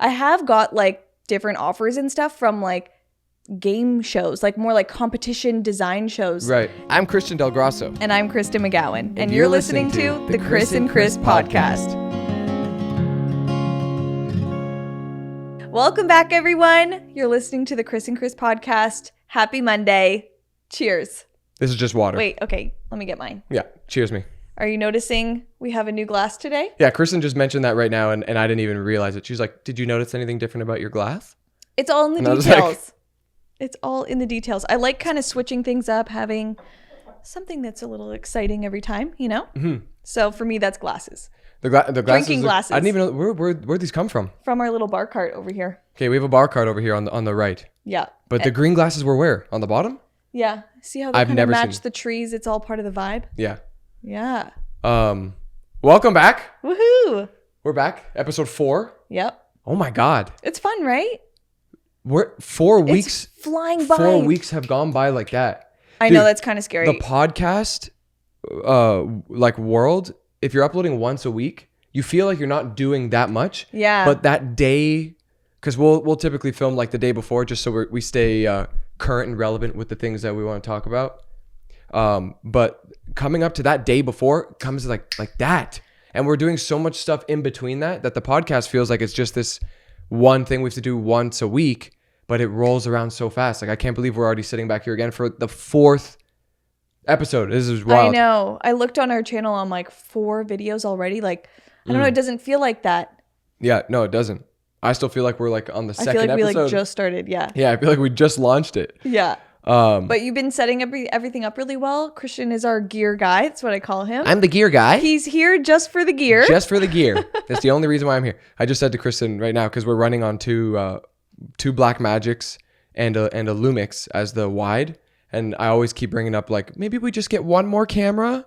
I have got like different offers and stuff from like game shows, like more like competition design shows. Right. I'm Christian DelGrosso. And I'm Kristen McGowan. And you're listening to the Kris and Kris podcast. Welcome back, everyone. You're listening to the Kris and Kris podcast. Happy Monday. Cheers. This is just water. Wait, okay. Let me get mine. Yeah. Cheers me. Are you noticing we have a new glass today? Yeah. Kristen just mentioned that right now, and I didn't even realize it. She's like, did you notice anything different about your glass? It's all in the details. It's all in the details. I like kind of switching things up, having something that's a little exciting every time, you know? Mm-hmm. So for me, that's glasses. The glasses. Drinking glasses. I didn't even know where'd these come from. From our little bar cart over here. Okay, we have a bar cart over here on the right. Yeah. But the green glasses were where? On the bottom? Yeah. See how they kind of match the trees? It's all part of the vibe. Yeah. Yeah. Welcome back. Woohoo. We're back. Episode 4. Yep. Oh my God. It's fun, right? We're 4 weeks. It's flying by. 4 weeks have gone by like that. I know, that's kind of scary. The podcast, world, if you're uploading once a week, you feel like you're not doing that much. Yeah. But that day, because we'll typically film like the day before, just so we stay current and relevant with the things that we want to talk about. But coming up to that day before comes like that, and we're doing so much stuff in between that the podcast feels like it's just this one thing we have to do once a week. But it rolls around so fast. Like, I can't believe we're already sitting back here again for the 4th episode. This is wild. I know. I looked on our channel. I'm like 4 videos already. Like, I don't know. It doesn't feel like that. Yeah, no, it doesn't. I still feel like we're like on the second episode. I feel like we like just started. Yeah. Yeah, I feel like we just launched it. Yeah. But you've been setting everything up really well. Christian is our gear guy. That's what I call him. I'm the gear guy. He's here just for the gear. Just for the gear. That's the only reason why I'm here. I just said to Kristen right now, because we're running on two Black Magics and a Lumix as the wide, and I always keep bringing up like, maybe we just get one more camera.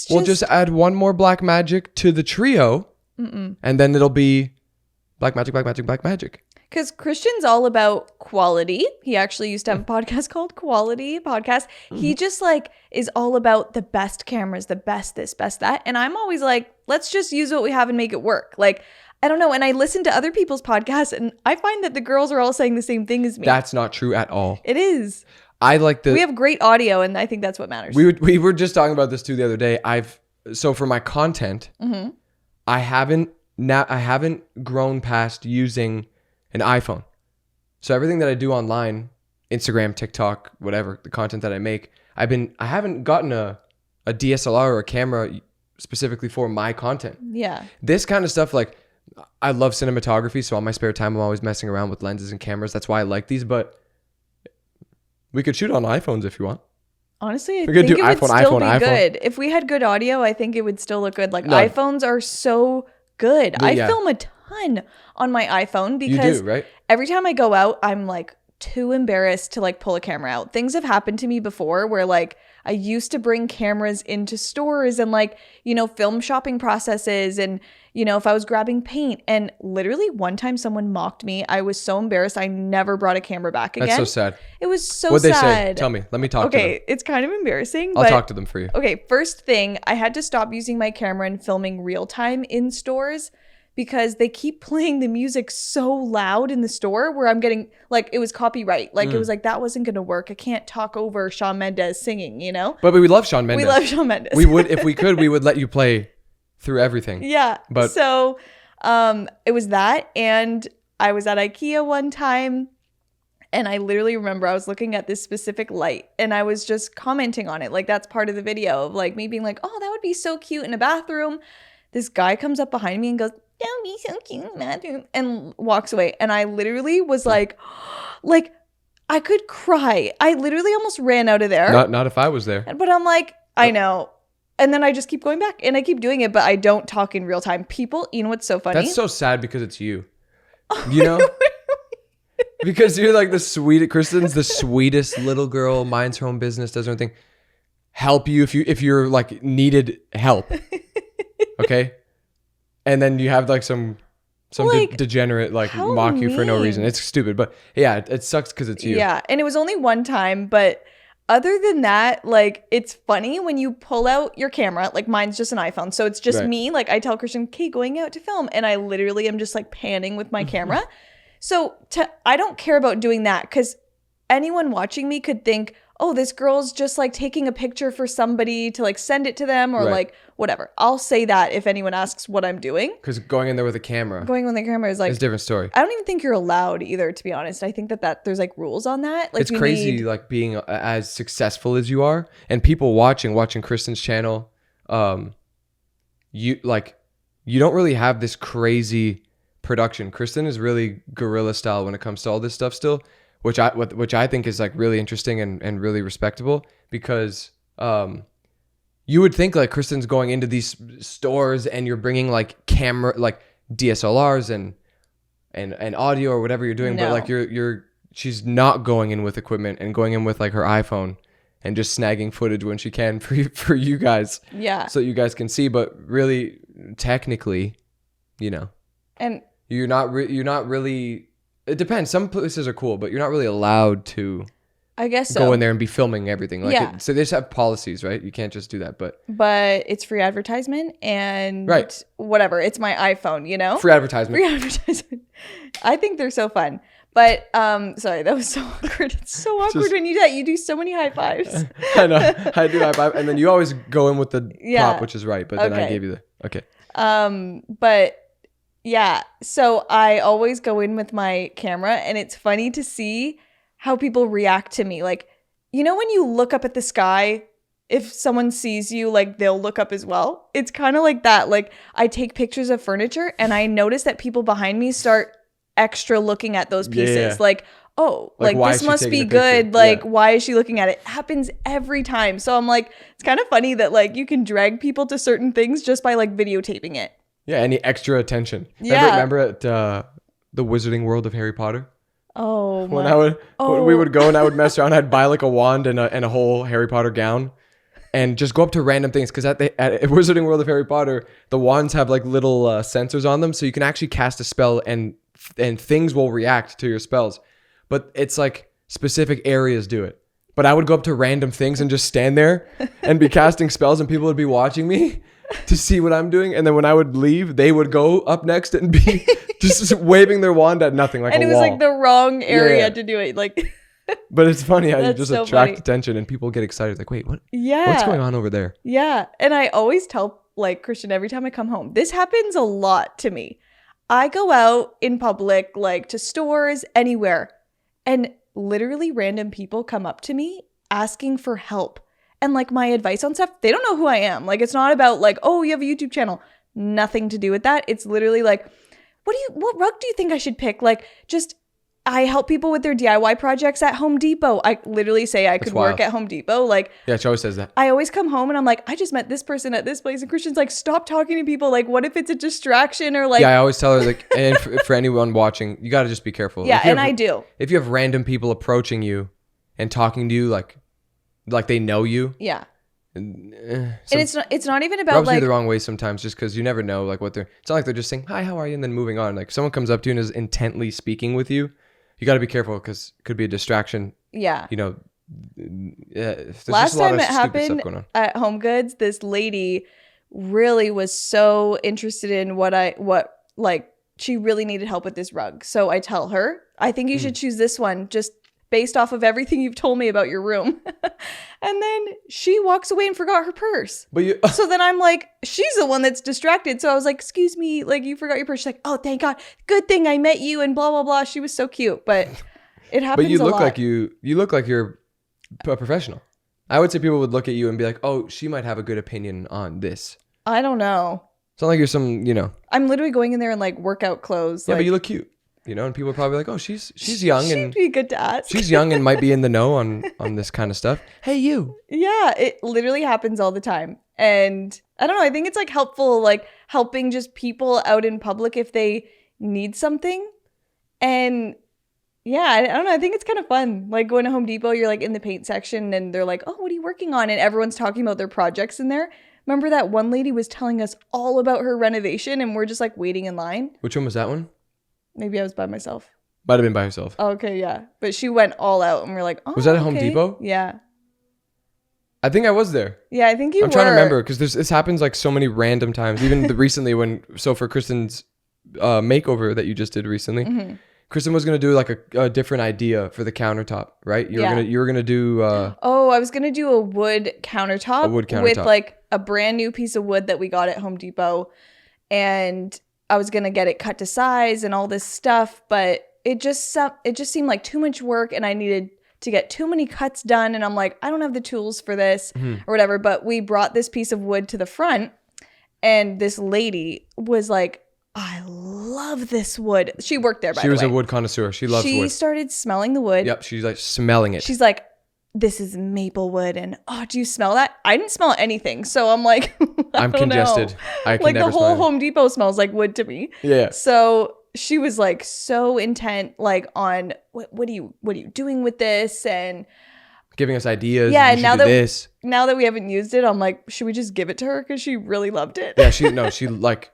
We'll just add one more Black Magic to the trio, and then it'll be Black Magic, Black Magic, Black Magic. Because Christian's all about quality. He actually used to have a podcast called Quality Podcast. He just like is all about the best cameras, the best this, best that, and I'm always like, let's just use what we have and make it work. Like, I don't know. And I listen to other people's podcasts, and I find that the girls are all saying the same thing as me. That's not true at all. It is. We have great audio, and I think that's what matters. We were just talking about this too the other day. So for my content, I haven't grown past using an iPhone. So everything that I do online, Instagram, TikTok, whatever, the content that I make, I haven't gotten a DSLR or a camera specifically for my content. Yeah. This kind of stuff, like, I love cinematography, so on my spare time, I'm always messing around with lenses and cameras. That's why I like these, but we could shoot on iPhones if you want. Honestly, I think it would still be good. If we had good audio, I think it would still look good. Like, iPhones are so good. I film a ton on my iPhone because you do, right? Every time I go out, I'm like too embarrassed to like pull a camera out. Things have happened to me before where like I used to bring cameras into stores and like, you know, film shopping processes, and you know, if I was grabbing paint, and literally one time someone mocked me. I was so embarrassed. I never brought a camera back again. That's so sad. It was so sad. What'd they say? Tell me. Let me talk to them. Okay, it's kind of embarrassing. I'll talk to them for you. Okay, first thing, I had to stop using my camera and filming real time in stores because they keep playing the music so loud in the store where I'm getting, like, it was copyright. Like, it was like, that wasn't going to work. I can't talk over Shawn Mendes singing, you know? But we love Shawn Mendes. We love Shawn Mendes. We would, if we could, we would let you play through everything. Yeah. But so it was that. And I was at IKEA one time, and I literally remember I was looking at this specific light, and I was just commenting on it. Like, that's part of the video of like me being like, oh, that would be so cute in a bathroom. This guy comes up behind me and goes, that would be so cute in a bathroom, and walks away. And I literally was like I could cry. I literally almost ran out of there. Not if I was there. But I'm like, I know. And then I just keep going back and I keep doing it, but I don't talk in real time. People, you know what's so funny? That's so sad because it's you. You know? Because you're like Kristen's the sweetest little girl, minds her own business, does her own thing. Help you if you're like needed help. Okay? And then you have like some like, degenerate like mock you for no reason. It's stupid, but yeah, it sucks because it's you. Yeah, and it was only one time, but other than that, like, it's funny when you pull out your camera, like mine's just an iPhone. So it's just Right. me. Like, I tell Christian, okay, going out to film. And I literally am just like panning with my camera. So I don't care about doing that because anyone watching me could think, oh, this girl's just like taking a picture for somebody to like send it to them or Right. like whatever. I'll say that if anyone asks what I'm doing. Because going in there with a camera Going on the camera is like, is a different story. I don't even think you're allowed either, to be honest. I think that there's like rules on that. Like, It's crazy, like being as successful as you are, and people watching Kristen's channel. You don't really have this crazy production. Kristen is really guerrilla style when it comes to all this stuff still, which I think is like really interesting and really respectable because you would think like Kristen's going into these stores and you're bringing like camera, like DSLRs and audio or whatever you're doing, No. but like she's not going in with equipment and going in with like her iPhone and just snagging footage when she can for you guys. Yeah. So you guys can see, but really technically, And you're not really, it depends. Some places are cool, but you're not really allowed to I guess so. go in there and be filming everything. Like Yeah. so they just have policies, right? You can't just do that, but it's free advertisement and Right. whatever. It's my iPhone, you know? free advertisement. Free advertisement. I think they're so fun. But sorry, that was so awkward. It's so awkward Just- when you do that. You do so many high fives. I know. I do high five. And then you always go in with the Yeah. prop, which is right. But then I Okay. gave you okay. But yeah, so I always go in with my camera and it's funny to see how people react to me. Like, you know, when you look up at the sky, if someone sees you, like they'll look up as well. It's kind of like that. Like I take pictures of furniture and I notice that people behind me start extra looking at those pieces. Yeah. Like, oh, Like, like why this is she must taking be a picture? good. Like, Yeah. why is she looking at it? It happens every time. So I'm like, it's kind of funny that like you can drag people to certain things just by like videotaping it. Yeah. Any extra attention. Yeah. Remember at the Wizarding World of Harry Potter? Oh, When my. when we would go and I would mess around, I'd buy like a wand and a whole Harry Potter gown and just go up to random things. Cause at Wizarding World of Harry Potter, the wands have like little sensors on them. So you can actually cast a spell and things will react to your spells, but it's like specific areas do it. But I would go up to random things and just stand there and be casting spells and people would be watching me to see what I'm doing. And then when I would leave, they would go up next and be just waving their wand at nothing, like And a it was wall. like the wrong area Yeah. to do it. Like, But it's funny how you That's just so attract funny. attention and people get excited. Like, wait, what's yeah. going on over there? Yeah. And I always tell like Christian every time I come home, this happens a lot to me. I go out in public, like to stores, anywhere, and literally random people come up to me asking for help and like my advice on stuff. They don't know who I am. Like, it's not about like, oh, you have a YouTube channel. Nothing to do with that. It's literally like, what rug do you think I should pick? Like, just I help people with their DIY projects at Home Depot. I literally say I could wild. work at Home Depot. Like, Yeah, she always says that. I always come home and I'm like, I just met this person at this place. And Christian's like, stop talking to people. Like, what if it's a distraction or like, Yeah, I always tell her, like, and for anyone watching, you got to just be careful. yeah, If you and have- I do. If you have random people approaching you and talking to you like they know you, Yeah. and And it's not even about rubs me like, the wrong way sometimes just because you never know like what they're. It's not like they're just saying, hi, how are you? And then moving on. Like, if someone comes up to you and is intently speaking with you, you got to be careful because it could be a distraction. yeah. You know, there's Last just a lot time of it stupid stuff happened going on. at Home Goods, this lady really was so interested in what like she really needed help with this rug. So I tell her, I think you should choose this one just based off of everything you've told me about your room. And then she walks away and forgot her purse. But you, So then I'm like, she's the one that's distracted. So I was like, excuse me, like you forgot your purse. She's like, oh, thank God. Good thing I met you and blah, blah, blah. She was so cute. But it happens but you a look lot. like you look like you're a professional. I would say people would look at you and be like, oh, she might have a good opinion on this. I don't know. It's not like you're some, I'm literally going in there in like workout clothes. yeah, like, but you look cute, and people are probably like, oh, she's young she'd and be good to ask. she's young and might be in the know on this kind of stuff. Hey, you. Yeah, it literally happens all the time. And I don't know, I think it's like helpful, like helping just people out in public if they need something. And yeah, I don't know, I think it's kind of fun. Like going to Home Depot, you're like in the paint section and they're like, oh, what are you working on? And everyone's talking about their projects in there. Remember that one lady was telling us all about her renovation and we're just like waiting in line? Which one was that one? Maybe I was by myself. Might have been by herself. Okay, yeah. But she went all out and we're like, oh, Was that at Home okay. Depot? Yeah. I think I was there. Yeah, I think you were. I'm trying to remember because this happens like so many random times. Even recently for Kristen's makeover that you just did recently, Kristen was gonna do like a different idea for the countertop, right? You were gonna do. I was gonna do a wood countertop. With like a brand new piece of wood that we got at Home Depot, and I was gonna get it cut to size and all this stuff, but it just seemed like too much work, and I needed to get too many cuts done, and I'm like, I don't have the tools for this or whatever. But we brought this piece of wood to the front, and this lady was like, I love this wood. She worked there, by the way. She was a wood connoisseur. She loves wood. She started smelling the wood. Yep, she's like smelling it. She's like, this is maple wood, and do you smell that? I didn't smell anything, so I'm like, I'm congested. I can like never the whole Home Depot smells like wood to me. Yeah. So she was like so intent, like on what are you doing with this, and giving us ideas. Yeah, and now that we haven't used it, I'm like, should we just give it to her because she really loved it? Yeah, she like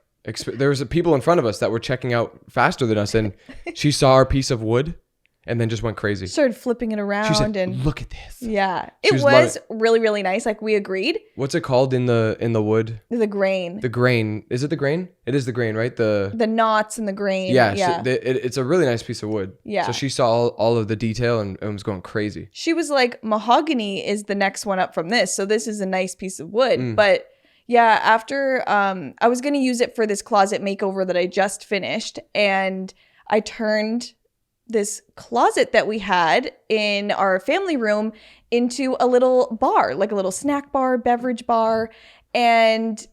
there was people in front of us that were checking out faster than us, and she saw our piece of wood and then just went crazy. Started flipping it around. She said, and look at this. Yeah, it was really, really nice. Like we agreed. What's it called in the wood? The grain. The grain. Is it the grain? It is the grain, right? The knots and the grain. Yeah. Yeah. So it's a really nice piece of wood. Yeah. So she saw all of the detail and was going crazy. She was like, mahogany is the next one up from this. So this is a nice piece of wood. But yeah, after I was going to use it for this closet makeover that I just finished, and I turned this closet that we had in our family room into a little bar, like a little snack bar, beverage bar. And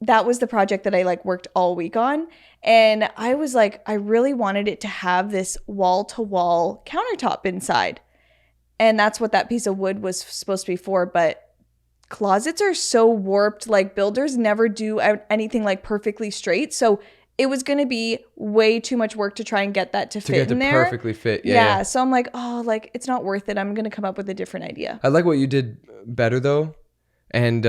that was the project that I like worked all week on. And I was like, I really wanted it to have this wall to wall countertop inside. And that's what that piece of wood was supposed to be for. But closets are so warped, like builders never do anything like perfectly straight. So it was going to be way too much work to try and get that to fit in there. Perfectly fit. Yeah. So I'm like, like it's not worth it. I'm going to come up with a different idea. I like what you did better though. And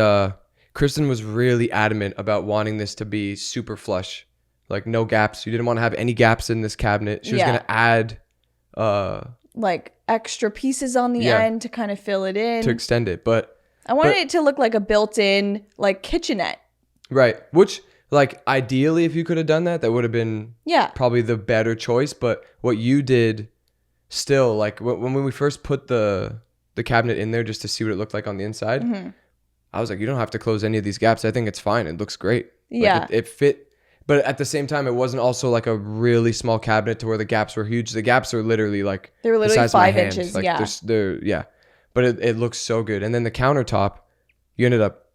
Kristen was really adamant about wanting this to be super flush, like no gaps. You didn't want to have any gaps in this cabinet. She was going to add like extra pieces on the end to kind of fill it in. To extend it. But I wanted it to look like a built-in like kitchenette. Right. Which, like, ideally, if you could have done that, that would have been probably the better choice. But what you did still, like, when we first put the cabinet in there just to see what it looked like on the inside, I was like, you don't have to close any of these gaps. I think it's fine. It looks great. Yeah. Like, it fit. But at the same time, it wasn't also like a really small cabinet to where the gaps were huge. The gaps are literally like they were literally 5 inches. Like, they're But it looks so good. And then the countertop, you ended up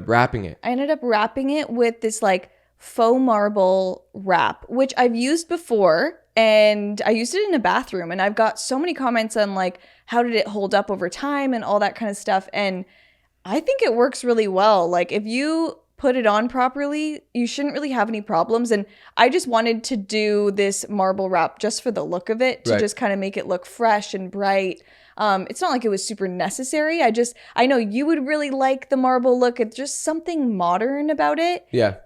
wrapping it. I ended up wrapping it with this like faux marble wrap, which I've used before, and I used it in a bathroom, and I've got so many comments on like how did it hold up over time and all that kind of stuff, and I think it works really well. Like if you put it on properly, you shouldn't really have any problems. And I just wanted to do this marble wrap just for the look of it, to just kind of make it look fresh and bright. It's not like it was super necessary. I know you would really like the marble look. It's just something modern about it. Yeah.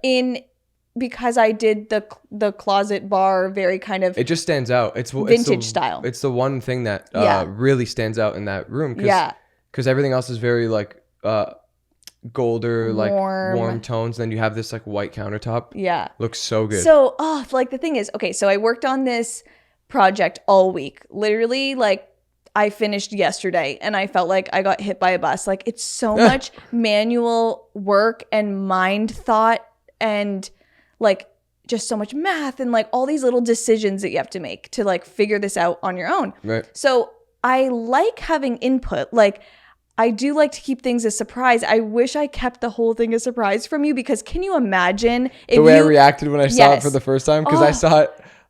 Because I did the closet bar very kind of. It just stands out. It's vintage style. It's the one thing that really stands out in that room. Because everything else is very like golder, like warm tones. Then you have this like white countertop. Yeah. Looks so good. So, like the thing is, okay, so I worked on this project all week. Literally, like, I finished yesterday and I felt like I got hit by a bus. Like it's so much manual work and mind thought and like just so much math and like all these little decisions that you have to make to like figure this out on your own. Right. So I like having input. Like I do like to keep things a surprise. I wish I kept the whole thing a surprise from you, because can you imagine if the way I reacted when I saw it for the first time? Because I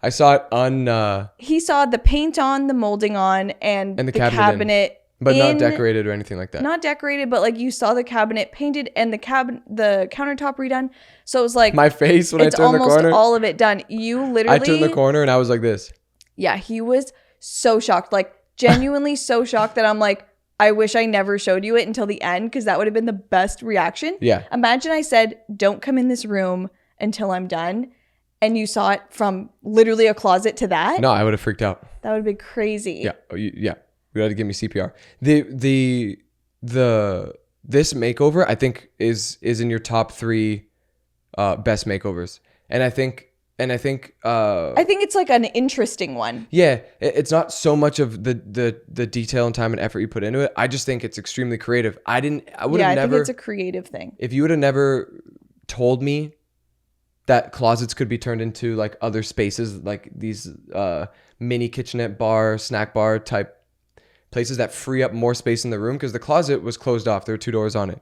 saw it on... he saw the paint on, the molding on, and the cabinet but not decorated or anything like that. Not decorated, but like you saw the cabinet painted and the countertop redone. So it was like... my face when I turned the corner. It's almost all of it done. You literally... I turned the corner and I was like this. Yeah, he was so shocked. Like genuinely so shocked that I'm like, I wish I never showed you it until the end, because that would have been the best reaction. Yeah. Imagine I said, don't come in this room until I'm done. And you saw it from literally a closet to that. No, I would have freaked out. That would have been crazy. Yeah. Yeah. You had to give me CPR. The this makeover, I think is in your top 3 best makeovers. And I think it's like an interesting one. Yeah, it's not so much of the detail and time and effort you put into it. I just think it's extremely creative. I would have never. I think it's a creative thing. If you would have never told me that closets could be turned into like other spaces, like these mini kitchenette bar, snack bar type places that free up more space in the room, because the closet was closed off. There were 2 doors on it,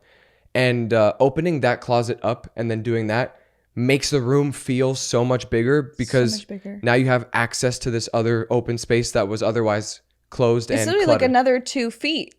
and opening that closet up and then doing that makes the room feel so much bigger, because now you have access to this other open space that was otherwise closed. It's literally like another 2 feet.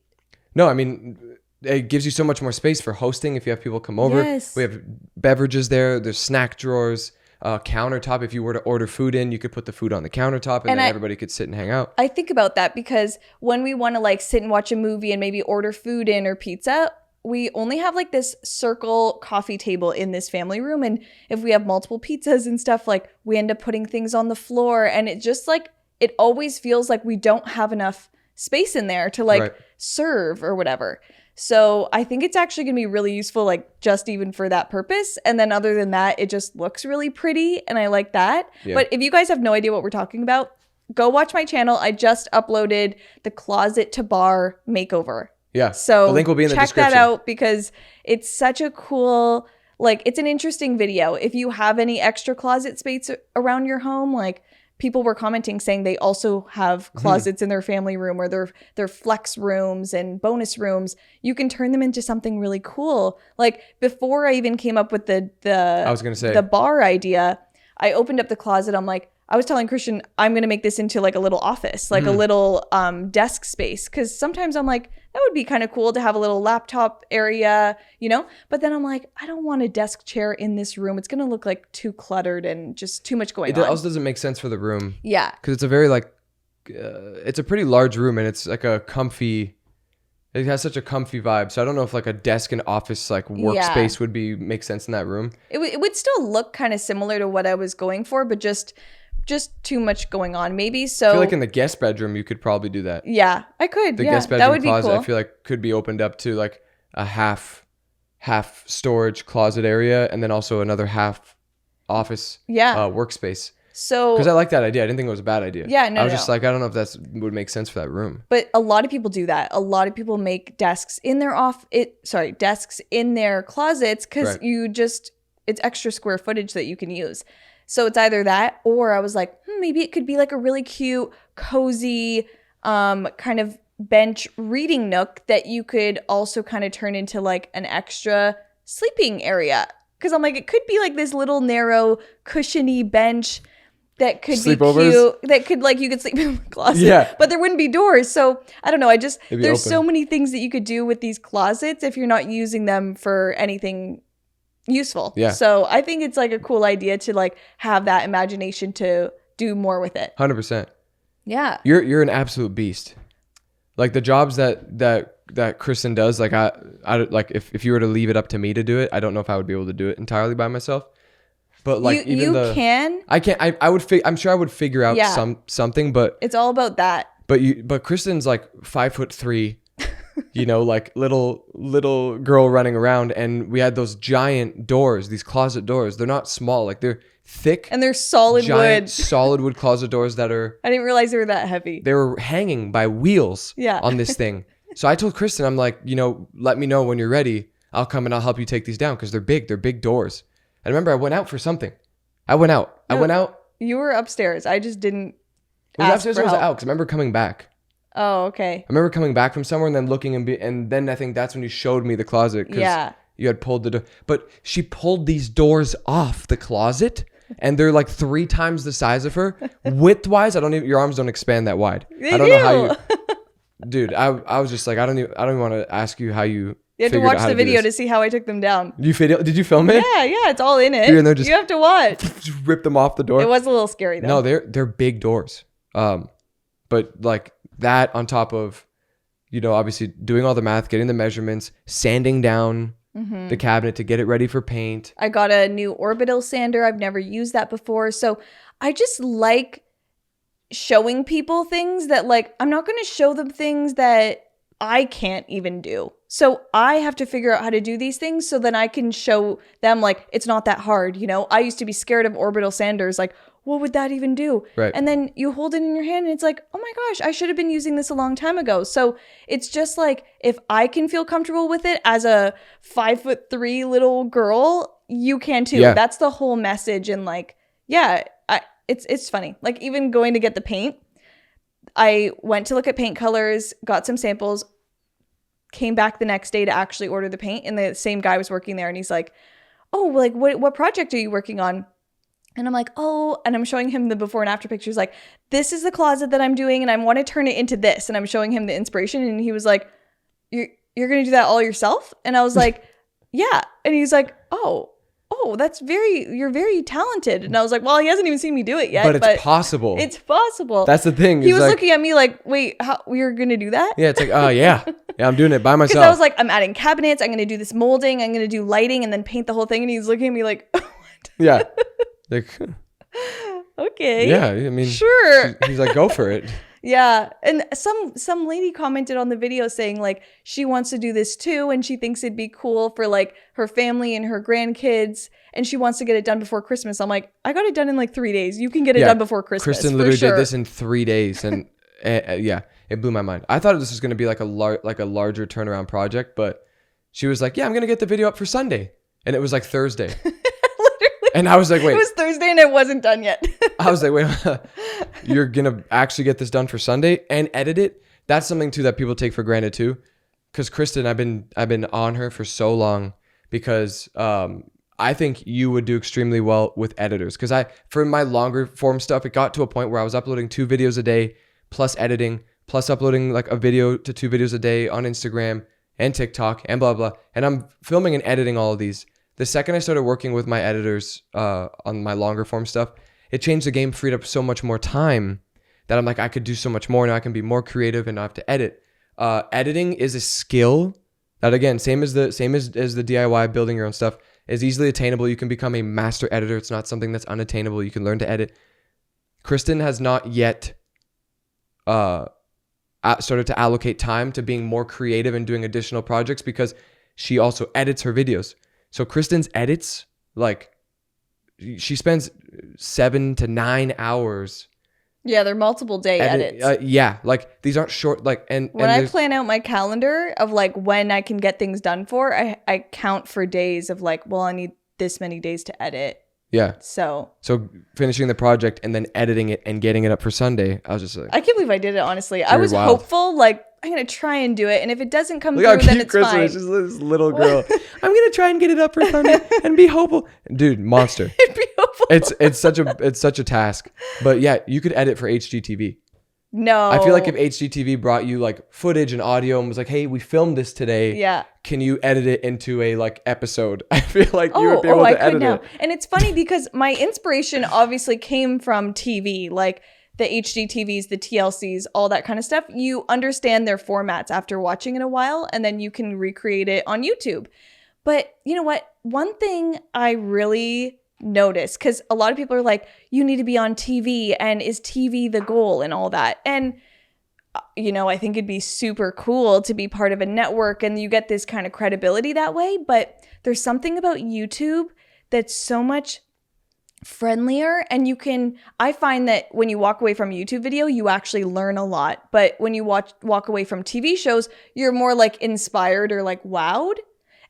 No, I mean, it gives you so much more space for hosting if you have people come over. Yes. We have beverages there. There's snack drawers, countertop. If you were to order food in, you could put the food on the countertop, and then everybody could sit and hang out. I think about that because when we want to like sit and watch a movie and maybe order food in or pizza, we only have like this circle coffee table in this family room. And if we have multiple pizzas and stuff, like we end up putting things on the floor, and it just like, it always feels like we don't have enough space in there to like serve or whatever. So I think it's actually going to be really useful, like just even for that purpose. And then other than that, it just looks really pretty, and I like that. Yeah. But if you guys have no idea what we're talking about, go watch my channel. I just uploaded the closet to bar makeover. Yeah. So the link will be in the description. Check that out, because it's such a cool, like, it's an interesting video. If you have any extra closet space around your home, like people were commenting saying they also have closets in their family room or their flex rooms and bonus rooms. You can turn them into something really cool. Like before I even came up with the bar idea, I opened up the closet. I'm like, I was telling Christian, I'm going to make this into like a little office, like a little desk space. Because sometimes I'm like, that would be kind of cool to have a little laptop area, you know? But then I'm like, I don't want a desk chair in this room. It's going to look like too cluttered and just too much going on. It also doesn't make sense for the room. Yeah. Because it's a very like, it's a pretty large room, and it's like a comfy, it has such a comfy vibe. So I don't know if like a desk and office like workspace would make sense in that room. It would still look kind of similar to what I was going for, but just too much going on maybe. So I feel like in the guest bedroom you could probably do that. Yeah, I could. The guest bedroom that would closet be cool. I feel like could be opened up to like a half storage closet area, and then also another half office workspace. So because I like that idea. I didn't think it was a bad idea. Yeah, no, I was just like, I don't know if that would make sense for that room. But a lot of people do that. A lot of people make desks in their desks in their closets, because it's extra square footage that you can use. So it's either that, or I was like, maybe it could be like a really cute, cozy, kind of bench reading nook that you could also kind of turn into like an extra sleeping area. Because I'm like, it could be like this little narrow, cushiony bench that could be cute. That could like, you could sleep in the closet, but there wouldn't be doors. So I don't know. There's so many things that you could do with these closets if you're not using them for anything useful. Yeah. So I think it's like a cool idea to like have that imagination to do more with it. 100%. Yeah. You're an absolute beast. Like the jobs that Kristen does, like I like if you were to leave it up to me to do it, I don't know if I would be able to do it entirely by myself. But like I can't. I'm sure I would figure out something, but it's all about that. But Kristen's like 5'3", you know, like little girl running around, and we had those giant doors, these closet doors. They're not small, like they're thick and they're solid wood closet doors that are. I didn't realize they were that heavy. They were hanging by wheels on this thing. So I told Kristen, I'm like, you know, let me know when you're ready. I'll come and I'll help you take these down because they're big. They're big doors. I remember I went out for something. I went out. You were upstairs. I just didn't. Was it upstairs or was it out? Because I remember coming back. Oh, okay. I remember coming back from somewhere and then looking and then I think that's when you showed me the closet. Yeah. You had pulled the door. But she pulled these doors off the closet and they're like 3 times the size of her. Width-wise, your arms don't expand that wide. I don't know how you... Dude, I was just like, I don't even want to ask you how you... You have to watch the video to see how I took them down. Did you film it? Yeah, it's all in it. You have to watch. Just rip them off the door. It was a little scary though. No, they're big doors. But like that on top of, you know, obviously doing all the math, getting the measurements, sanding down the cabinet to get it ready for paint. I got a new orbital sander. I've never used that before. So I just like showing people things that like, I'm not going to show them things that I can't even do. So I have to figure out how to do these things so then I can show them like it's not that hard. You know, I used to be scared of orbital sanders. Like, what would that even do? Right. And then you hold it in your hand and it's like, oh my gosh, I should have been using this a long time ago. So it's just like, if I can feel comfortable with it as a 5'3" little girl, you can too. Yeah. That's the whole message. And like, yeah, it's funny. Like even going to get the paint, I went to look at paint colors, got some samples, came back the next day to actually order the paint. And the same guy was working there and he's like, oh, like what project are you working on? And I'm like, oh, and I'm showing him the before and after pictures. Like, this is the closet that I'm doing and I want to turn it into this. And I'm showing him the inspiration. And he was like, you're going to do that all yourself? And I was like, yeah. And he's like, oh, you're very talented. And I was like, well, he hasn't even seen me do it yet. But it's possible. It's possible. That's the thing. He was like, looking at me like, wait, how, you're going to do that? Yeah, it's like, oh, yeah. Yeah, I'm doing it by myself. Because I was like, I'm adding cabinets. I'm going to do this molding. I'm going to do lighting and then paint the whole thing. And he's looking at me like, what? Yeah. Like, okay. Yeah, I mean, sure. He's like, go for it. Yeah. And some lady commented on the video saying like she wants to do this too and she thinks it'd be cool for like her family and her grandkids and she wants to get it done before Christmas. I'm like, I got it done in like 3 days. You can get it done before Christmas. Kristen literally did this in 3 days and yeah, it blew my mind. I thought this was going to be like a larger turnaround project, but she was like, yeah, I'm going to get the video up for Sunday. And it was like Thursday. And I was like, wait. It was Thursday and it wasn't done yet. I was like, wait, you're going to actually get this done for Sunday and edit it? That's something too that people take for granted too. Because Kristen, I've been on her for so long because I think you would do extremely well with editors. Because for my longer form stuff, it got to a point where I was uploading 2 videos a day plus editing, plus uploading like a video to 2 videos a day on Instagram and TikTok and blah, blah. And I'm filming and editing all of these. The second I started working with my editors on my longer form stuff, it changed the game, freed up so much more time that I'm like, I could do so much more. Now I can be more creative and not have to edit. Editing is a skill that, again, same as the DIY, building your own stuff, is easily attainable. You can become a master editor. It's not something that's unattainable. You can learn to edit. Kristen has not yet started to allocate time to being more creative and doing additional projects because she also edits her videos. So Kristen's edits, like, she spends 7 to 9 hours. Yeah, they're multiple day edits. Yeah, like these aren't short. Like, and when I plan out my calendar of like when I can get things done for, I count for days of like, well, I need this many days to edit. Yeah. So finishing the project and then editing it and getting it up for Sunday, I was just like, I can't believe I did it. Honestly, I was hopeful. Like, I'm gonna try and do it, and if it doesn't come through, then it's Chris fine. Is just this little girl. I'm gonna try and get it up for Sunday and be hopeful, dude. Monster. Be hopeful. It's such a task, but yeah, you could edit for HGTV. No, I feel like if HGTV brought you like footage and audio and was like, hey, we filmed this today. Yeah. Can you edit it into a like episode? I feel like you would be able to edit it. And it's funny because my inspiration obviously came from TV, like the HGTVs, the TLCs, all that kind of stuff. You understand their formats after watching it a while, and then you can recreate it on YouTube. But you know what? One thing I really notice, because a lot of people are like, you need to be on TV, and is TV the goal and all that? And you know, I think it'd be super cool to be part of a network and you get this kind of credibility that way. But there's something about YouTube that's so much friendlier, and I find that when you walk away from a YouTube video, you actually learn a lot. But when you walk away from TV shows, you're more like inspired or like wowed.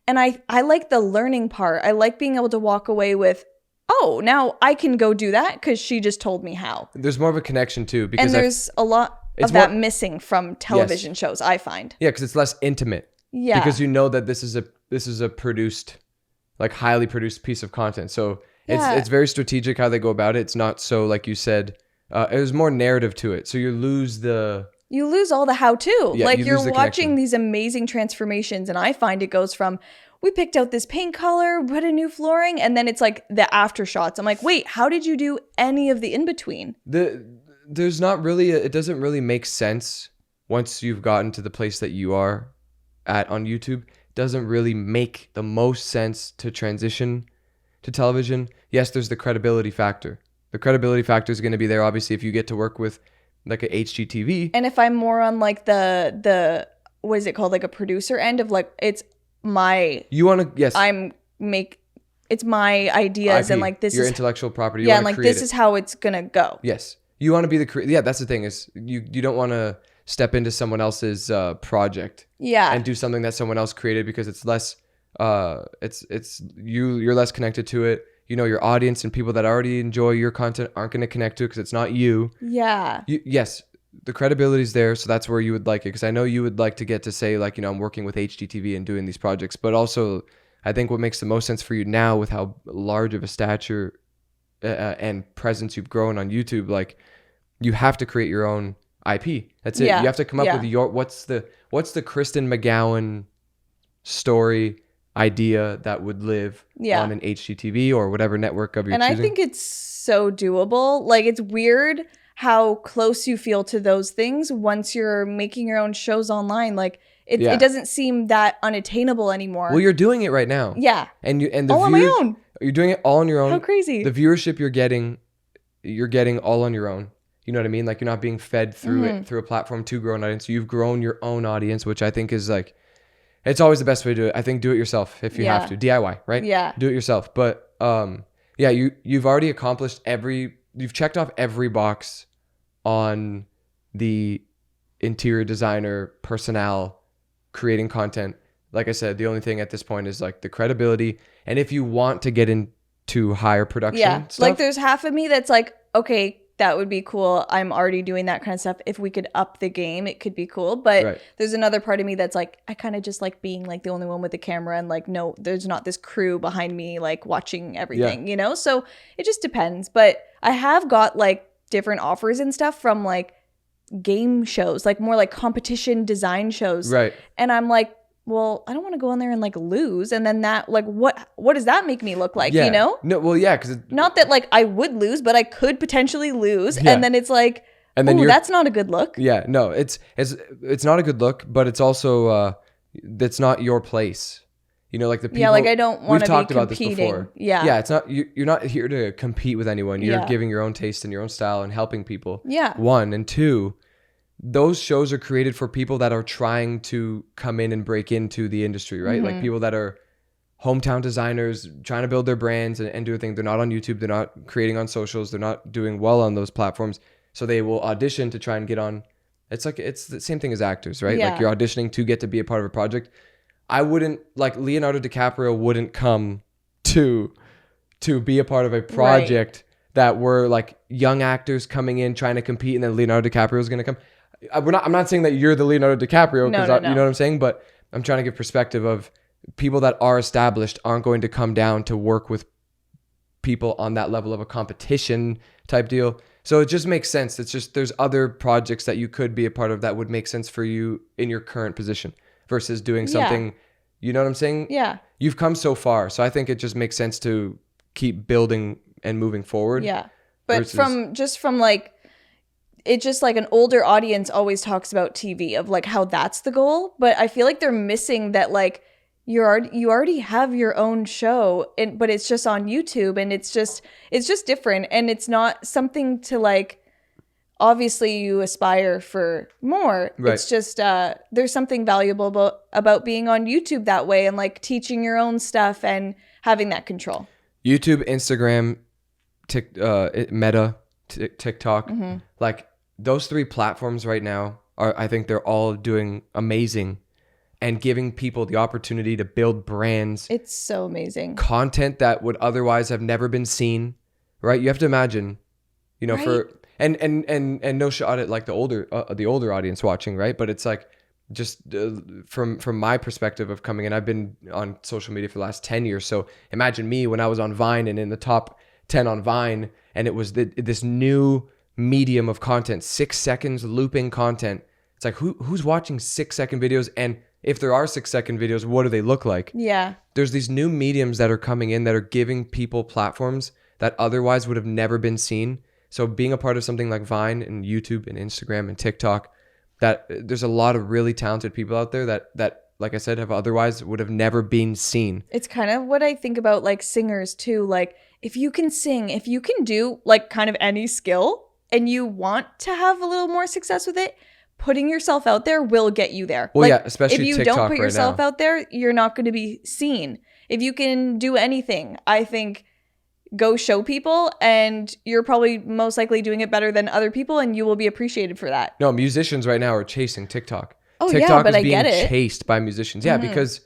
And I like the learning part. I like being able to walk away with, oh, now I can go do that because she just told me how. There's more of a connection too, because there's a lot of that missing from television shows, I find. Yeah, because it's less intimate. Yeah, because you know that this is a produced, like highly produced piece of content. So it's very strategic how they go about it. It's not so, like you said, there's more narrative to it. So you lose all the how-to. Yeah, like you're watching connection. These amazing transformations, and I find it goes from, we picked out this paint color, put a new flooring, and then it's like the after shots. I'm like, wait, how did you do any of the in-between? There's not really, it doesn't really make sense once you've gotten to the place that you are at on YouTube. It doesn't really make the most sense to transition to television. Yes, there's the credibility factor. The credibility factor is going to be there, obviously, if you get to work with like a HGTV. And if I'm more on like the what is it called? Like a producer end of like, it's my, You want to, yes. it's my ideas IP, and like this your is intellectual property. and like this is how it's gonna go. Yes. You want to be the yeah, that's the thing is you don't want to step into someone else's project. Yeah. And do something that someone else created because it's less you're less connected to it. You know, your audience and people that already enjoy your content aren't going to connect to it because it's not you. Yeah. Yes, the credibility is there, so that's where you would like it, because I know you would like to get to say like, you know, I'm working with HGTV and doing these projects, but also I think what makes the most sense for you now with how large of a stature and presence you've grown on YouTube, like you have to create your own IP. That's it. Yeah. You have to come up with your what's the Kristen McGowan story idea that would live on an HGTV or whatever network of your choosing. And I think it's so doable. Like it's weird how close you feel to those things once you're making your own shows online. Like it doesn't seem that unattainable anymore. Well, you're doing it right now. Yeah. And the all on my own. You're doing it all on your own. How crazy. The viewership you're getting all on your own. You know what I mean? Like you're not being fed through it through a platform to grow an audience. You've grown your own audience, which I think is like, it's always the best way to do it. I think do it yourself if you have to. DIY, right? Yeah. Do it yourself. But you've already accomplished you've checked off every box on the interior designer, personnel, creating content. Like I said, the only thing at this point is like the credibility. And if you want to get into higher production stuff. Like there's half of me that's like, okay, that would be cool. I'm already doing that kind of stuff. If we could up the game, it could be cool. But there's another part of me that's like, I kind of just like being like the only one with the camera and like, no, there's not this crew behind me like watching everything, you know? So it just depends. But I have got like different offers and stuff from like game shows, like more like competition design shows. Right. And I'm like, well, I don't want to go on there and like lose. And then that, like, what does that make me look like, you know? No, well, yeah, because not that like I would lose, but I could potentially lose. Yeah. And then it's like, and then that's not a good look. Yeah, no, it's not a good look, but it's also, that's not your place. You know, like the people. Yeah, like I don't want to be talked about competing. this before. Yeah. Yeah, it's not, you're not here to compete with anyone. You're giving your own taste and your own style and helping people. Yeah. One, and two, those shows are created for people that are trying to come in and break into the industry, right? Like people that are hometown designers trying to build their brands and do a thing. They're not on YouTube. They're not creating on socials. They're not doing well on those platforms. So they will audition to try and get on. It's like, it's the same thing as actors, right? Like you're auditioning to get to be a part of a project. I wouldn't, like Leonardo DiCaprio wouldn't come to be a part of a project that were like young actors coming in trying to compete, and then Leonardo DiCaprio is going to come. I'm not saying that you're the Leonardo DiCaprio, because no. you know what I'm saying, but I'm trying to give perspective of people that are established aren't going to come down to work with people on that level of a competition type deal. So it just makes sense. It's just, there's other projects that you could be a part of that would make sense for you in your current position versus doing something, you know what I'm saying? Yeah. You've come so far. So I think it just makes sense to keep building and moving forward. Yeah. But from like, it's just like an older audience always talks about TV of like how that's the goal. But I feel like they're missing that like you already have your own show, but it's just on YouTube, and it's just different, and it's not something to like, obviously you aspire for more. Right. It's just there's something valuable about being on YouTube that way and like teaching your own stuff and having that control. YouTube, Instagram, Meta, TikTok, like those three platforms right now I think they're all doing amazing and giving people the opportunity to build brands. It's so amazing. Content that would otherwise have never been seen, right? You have to imagine, you know, for and no shot at like the older audience watching, right? But it's like just from my perspective of coming in, I've been on social media for the last 10 years. So imagine me when I was on Vine and in the top 10 on Vine, and it was this new medium of content, 6 seconds looping content. It's like who's watching 6-second videos, and if there are 6-second videos, what do they look like? Yeah. There's these new mediums that are coming in that are giving people platforms that otherwise would have never been seen. So being a part of something like Vine and YouTube and Instagram and TikTok, that there's a lot of really talented people out there that like I said, have otherwise would have never been seen. It's kind of what I think about like singers too. Like if you can sing, if you can do like kind of any skill and you want to have a little more success with it, putting yourself out there will get you there. Well, yeah, especially if you TikTok don't put right yourself now. out there, you're not going to be seen. If you can do anything, I think go show people, and you're probably most likely doing it better than other people, and you will be appreciated for that. No, musicians right now are chasing TikTok. Oh, TikTok yeah, but is I being get it. chased by musicians. Yeah, because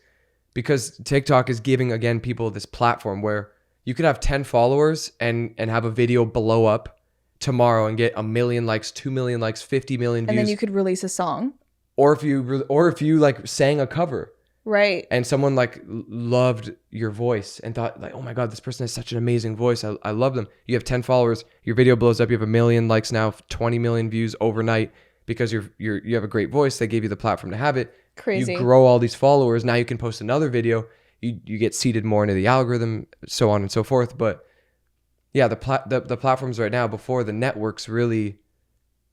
TikTok is giving, again, people this platform where you could have 10 followers and have a video blow up tomorrow and get 1 million likes, 2 million likes, 50 million views. And then you could release a song. Or if you like sang a cover. Right. And someone like loved your voice and thought like, oh my God, this person has such an amazing voice. I love them. You have 10 followers, your video blows up, you have 1 million likes now, 20 million views overnight because you have a great voice. They gave you the platform to have it. Crazy. You grow all these followers. Now you can post another video. You get seeded more into the algorithm, so on and so forth. But yeah, the platforms right now, before the networks really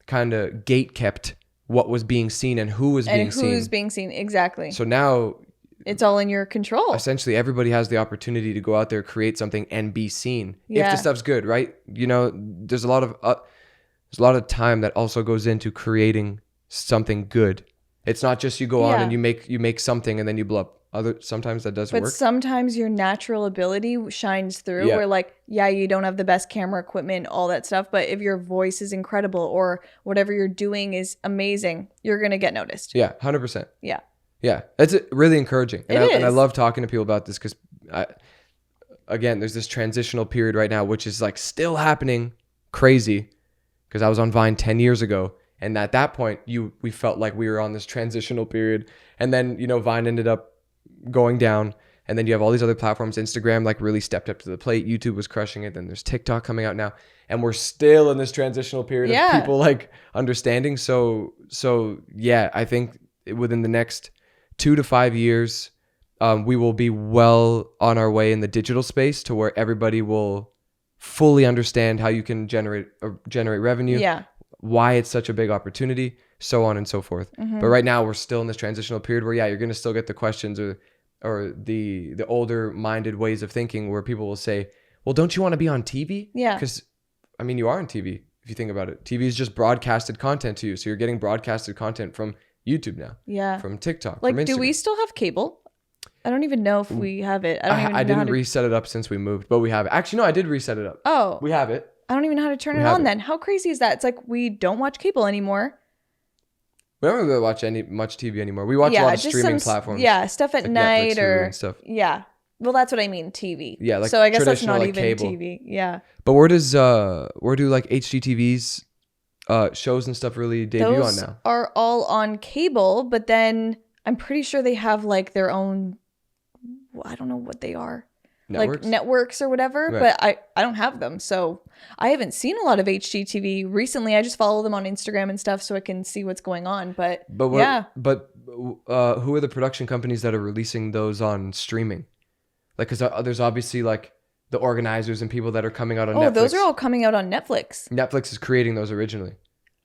kind of gate kept what was being seen and who was being seen. And who's being seen, exactly. So now it's all in your control. Essentially, everybody has the opportunity to go out there, create something, and be seen. Yeah. If the stuff's good, right? You know, there's a lot of time that also goes into creating something good. It's not just you go on and you make something and then you blow up. Sometimes that does work. But sometimes your natural ability shines through. Yeah. Where like, yeah, you don't have the best camera equipment, all that stuff, but if your voice is incredible or whatever you're doing is amazing, you're gonna get noticed. Yeah, 100%. Yeah. Yeah, it's really encouraging. And It I is. love talking to people about this because, again, there's this transitional period right now, which is like still happening crazy because I was on Vine 10 years ago. And at that point, we felt like we were on this transitional period. And then, you know, Vine ended up going down. And then you have all these other platforms. Instagram like really stepped up to the plate. YouTube was crushing it. Then there's TikTok coming out now. And we're still in this transitional period of people like understanding. So yeah, I think within the next 2 to 5 years, we will be well on our way in the digital space to where everybody will fully understand how you can generate revenue. Yeah. Why it's such a big opportunity, so on and so forth. Mm-hmm. But right now we're still in this transitional period where you're going to still get the questions or the older minded ways of thinking where people will say, well, don't you want to be on TV? Yeah. Because I mean, you are on TV if you think about it. TV is just broadcasted content to you. So you're getting broadcasted content from YouTube now. Yeah. From TikTok. Like, from Instagram. do we still have cable? I don't even know if we have it. I didn't reset it up since we moved, but we have it. Actually, no, I did reset it up. Oh. We have it. I don't even know how to turn it on then. How crazy is that? It's like we don't watch cable anymore. We don't really watch much TV anymore. We watch a lot of streaming platforms. Yeah, stuff at like night Netflix, or Hulu and stuff. Yeah. Well, that's what I mean, TV. Yeah, like so I guess that's traditional, not like, even cable. TV. Yeah. But where do like HGTV's shows and stuff really debut Those on now? are all on cable, but then I'm pretty sure they have like their own, I don't know what they are. Networks? Like networks or whatever, Right. but I don't have them. So I haven't seen a lot of HGTV recently. I just follow them on Instagram and stuff so I can see what's going on. But who are the production companies that are releasing those on streaming? Like, because there's obviously like the organizers and people that are coming out on Netflix. Oh, those are all coming out on Netflix. Netflix is creating those originally.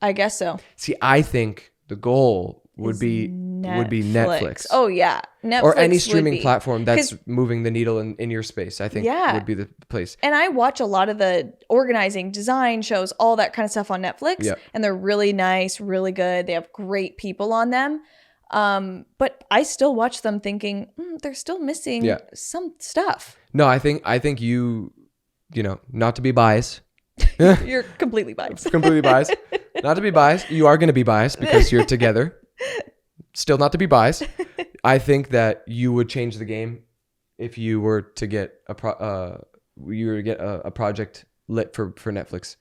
I guess so. See, I think the goal would be Netflix. Oh yeah, Netflix or any would streaming be. platform that's moving the needle in your space. I think would be the place. And I watch a lot of the organizing, design shows, all that kind of stuff on Netflix. Yeah. And they're really nice, really good. They have great people on them. But I still watch them thinking, they're still missing some stuff. No, I think you know, not to be biased. You're completely biased. Completely biased. Not to be biased. You are going to be biased because you're together. Still not to be biased. I think that you would change the game if you were to get a project lit for Netflix.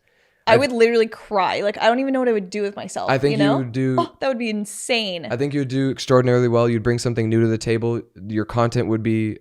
I would literally cry. Like, I don't even know what I would do with myself. I think you would do. Oh, that would be insane. I think you would do extraordinarily well. You'd bring something new to the table. Your content would be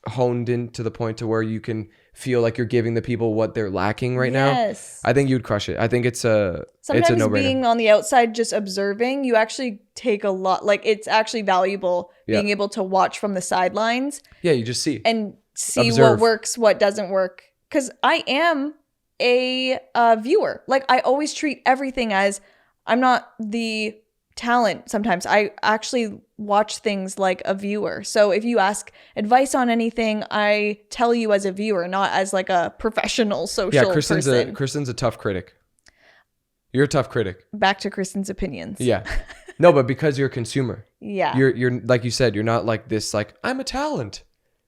honed in to the point to where you can feel like you're giving the people what they're lacking right now. I think you'd crush it. I think it's a no-brainer. Being on the outside just observing, you actually take a lot, like it's actually valuable being able to watch from the sidelines. Yeah, you just see. And see Observe. what works, what doesn't work. Because I am a viewer. Like, I always treat everything as I'm not the talent sometimes. I actually watch things like a viewer. So if you ask advice on anything, I tell you as a viewer, not as like a professional social person. Kristen's a tough critic. You're a tough critic. Back to Kristen's opinions. Yeah. No, but because you're a consumer. Yeah. You're like you said, you're not like this, like, I'm a talent.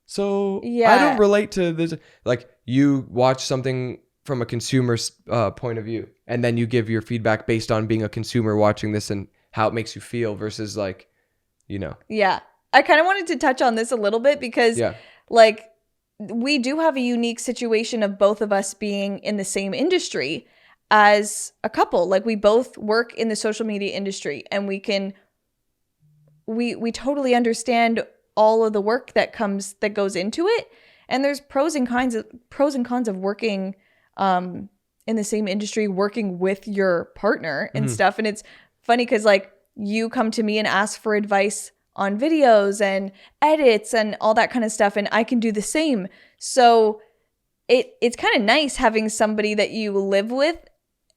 So Yeah. I don't relate to this. Like, you watch something from a consumer's point of view, and then you give your feedback based on being a consumer watching this and how it makes you feel versus like, you know. Yeah. I kind of wanted to touch on this a little bit because like we do have a unique situation of both of us being in the same industry as a couple. Like we both work in the social media industry, and we totally understand all of the work that goes into it. And there's pros and cons of working in the same industry, working with your partner and stuff. And it's funny because like you come to me and ask for advice on videos and edits and all that kind of stuff, and I can do the same. So it's kind of nice having somebody that you live with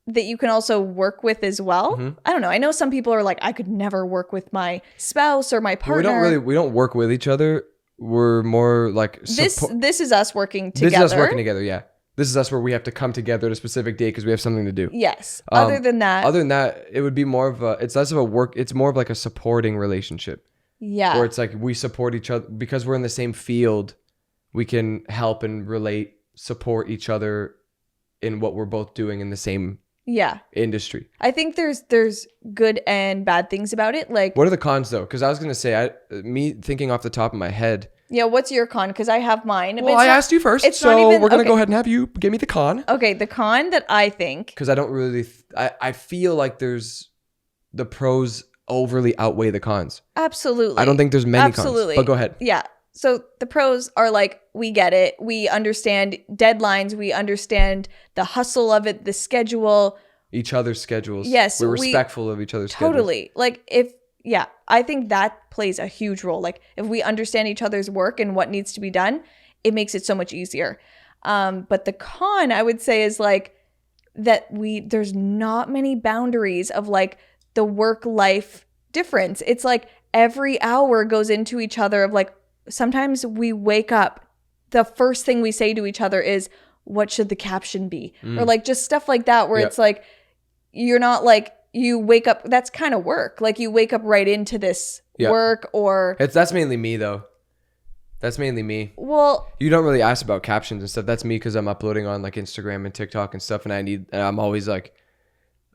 that you can also work with as well. I don't know. I know some people are like, I could never work with my spouse or my partner. We don't work with each other. We're more like this is us working together. This is us working together, yeah. This is us where we have to come together at a specific day because we have something to do. Yes. Other than that, it would be more of it's less of a work. It's more of like a supporting relationship. Yeah. Where it's like we support each other because we're in the same field. We can help and relate, support each other in what we're both doing in the same industry. I think there's good and bad things about it. Like, what are the cons though? Because I was gonna say, me thinking off the top of my head. Yeah, what's your con? Because I have mine. Well, I asked you first, so we're going to go ahead and have you give me the con. Okay, the con that I think... Because I don't really... I feel like the pros overly outweigh the cons. Absolutely. I don't think there's many cons, but go ahead. Yeah, so the pros are like, we get it. We understand deadlines. We understand the hustle of it, the schedule. Each other's schedules. Yes. We're respectful of each other's schedules. Totally. Like, I think that plays a huge role. Like if we understand each other's work and what needs to be done, it makes it so much easier. But the con, I would say, is like that there's not many boundaries of like the work-life difference. It's like every hour goes into each other of like, sometimes we wake up, the first thing we say to each other is, what should the caption be? Or like just stuff like that where it's like, you're not like, you wake up, that's kind of work. Like you wake up right into this work or... That's mainly me though. That's mainly me. Well... You don't really ask about captions and stuff. That's me because I'm uploading on like Instagram and TikTok and stuff, and I'm always like...